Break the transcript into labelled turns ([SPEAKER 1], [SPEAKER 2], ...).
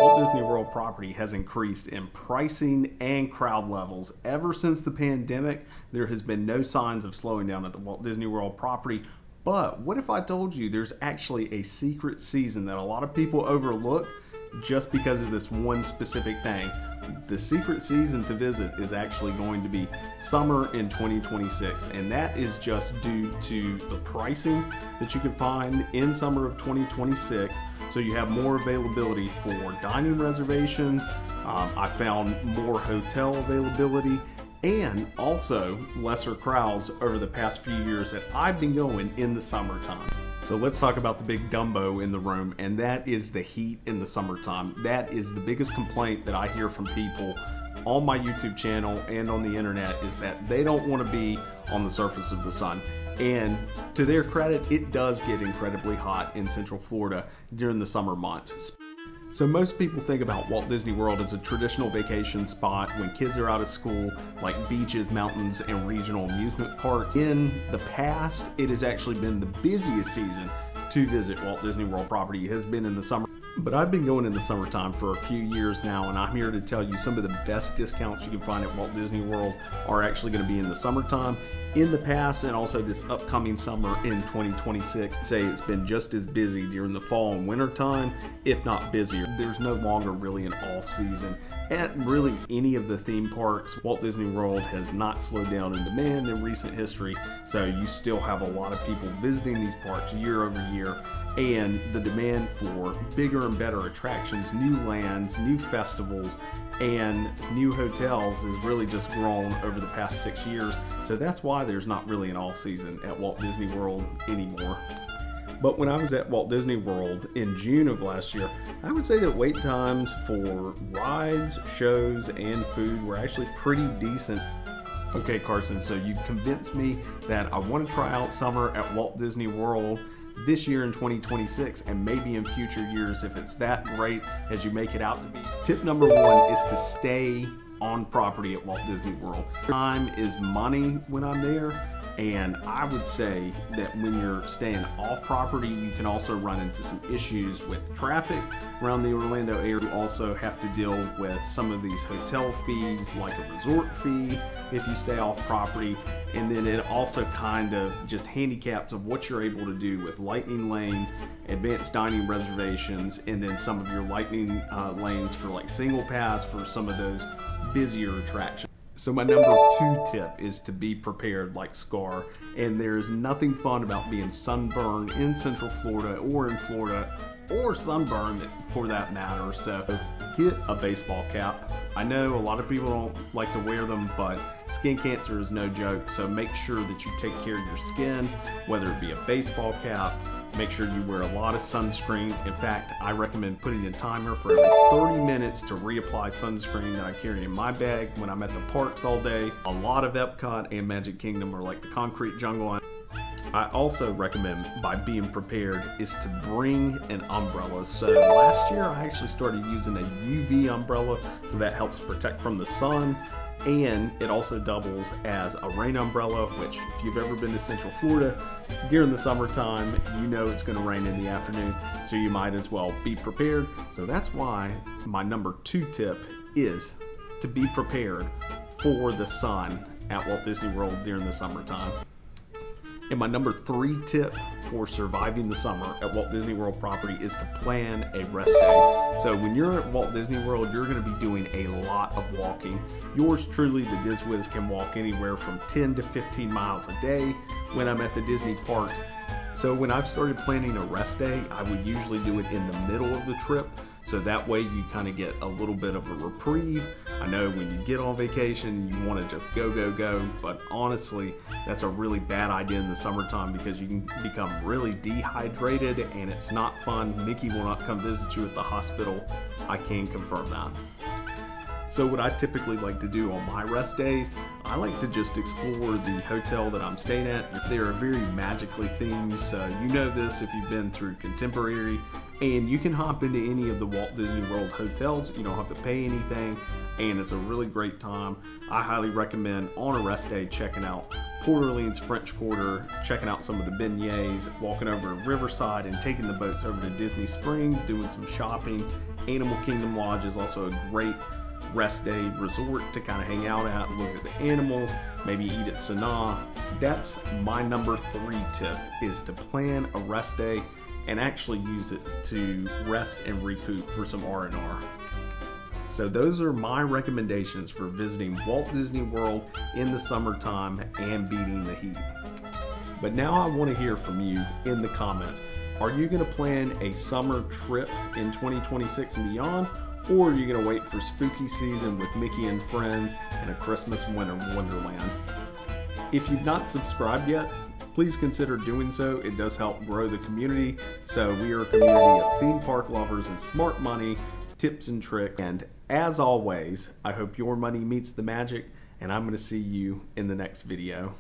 [SPEAKER 1] Walt Disney World property has increased in pricing and crowd levels. Ever since the pandemic, there has been no signs of slowing down at the Walt Disney World property. But what if I told you there's actually a secret season that a lot of people overlook just because of this one specific thing? The secret season to visit is actually going to be summer in 2026, and that is just due to the pricing that you can find in summer of 2026. So you have more availability for dining reservations. I found more hotel availability and also lesser crowds over the past few years that I've been going in the summertime. So let's talk about the big gumbo in the room, and that is the heat in the summertime. That is the biggest complaint that I hear from people on my YouTube channel and on the internet, is that they don't want to be on the surface of the sun. And to their credit, it does get incredibly hot in Central Florida during the summer months. So most people think about Walt Disney World as a traditional vacation spot when kids are out of school, like beaches, mountains, and regional amusement parks. In the past, it has actually been the busiest season to visit Walt Disney World property. It has been in the summer. But I've been going in the summertime for a few years now, and I'm here to tell you some of the best discounts you can find at Walt Disney World are actually going to be in the summertime. In the past, and also this upcoming summer in 2026, I'd say it's been just as busy during the fall and winter time, if not busier. There's no longer really an off season at really any of the theme parks. Walt Disney World has not slowed down in demand in recent history, so you still have a lot of people visiting these parks year over year, and the demand for bigger and better attractions, new lands, new festivals, and new hotels has really just grown over the past 6 years. So that's why there's not really an off season at Walt Disney World anymore. But when I was at Walt Disney World in June of last year, I would say that wait times for rides, shows, and food were actually pretty decent. Okay, Carson, so you convinced me that I want to try out summer at Walt Disney World this year in 2026, and maybe in future years if it's that great as you make it out to be. Tip number one is to stay on property at Walt Disney World. Time is money when I'm there, and I would say that when you're staying off property, you can also run into some issues with traffic around the Orlando area. You also have to deal with some of these hotel fees, like a resort fee if you stay off property. And then it also kind of just handicaps of what you're able to do with lightning lanes, advanced dining reservations, and then some of your lightning lanes for like single pass for some of those busier attractions. So my number 2 tip is to be prepared like Scar, and there's nothing fun about being sunburned in Central Florida or in Florida, or sunburned for that matter. So get a baseball cap. I know a lot of people don't like to wear them, but skin cancer is no joke, so make sure that you take care of your skin, whether it be a baseball cap. Make sure you wear a lot of sunscreen. In fact, I recommend putting a timer for every 30 minutes to reapply sunscreen that I carry in my bag when I'm at the parks all day. A lot of Epcot and Magic Kingdom are like the concrete jungle. I also recommend, by being prepared, is to bring an umbrella. So last year I actually started using a UV umbrella, so that helps protect from the sun. And it also doubles as a rain umbrella, which if you've ever been to Central Florida during the summertime, you know it's going to rain in the afternoon, so you might as well be prepared. So that's why my number 2 tip is to be prepared for the sun at Walt Disney World during the summertime. And my number 3 tip for surviving the summer at Walt Disney World property is to plan a rest day. So when you're at Walt Disney World, you're going to be doing a lot of walking. Yours truly, the DisWiz, can walk anywhere from 10 to 15 miles a day when I'm at the Disney parks. So when I've started planning a rest day, I would usually do it in the middle of the trip. So that way you kind of get a little bit of a reprieve. I know when you get on vacation, you want to just go, but honestly, that's a really bad idea in the summertime because you can become really dehydrated and it's not fun. Mickey will not come visit you at the hospital. I can confirm that. So what I typically like to do on my rest days, I like to just explore the hotel that I'm staying at. They are very magically themed, so you know this if you've been through Contemporary And you can hop into any of the Walt Disney World hotels. You don't have to pay anything, and it's a really great time. I highly recommend on a rest day checking out Port Orleans French Quarter, checking out some of the beignets, walking over to Riverside and taking the boats over to Disney Springs, doing some shopping. Animal Kingdom Lodge is also a great rest day resort to kind of hang out at, look at the animals, maybe eat at Sanaa. That's my number 3 tip, is to plan a rest day and actually use it to rest and recoup for some R&R. So those are my recommendations for visiting Walt Disney World in the summertime and beating the heat. But now I want to hear from you in the comments. Are you going to plan a summer trip in 2026 and beyond? Or are you going to wait for spooky season with Mickey and Friends and a Christmas winter wonderland? If you've not subscribed yet, please consider doing so. It does help grow the community. So we are a community of theme park lovers and smart money, tips and tricks. And as always, I hope your money meets the magic, and I'm going to see you in the next video.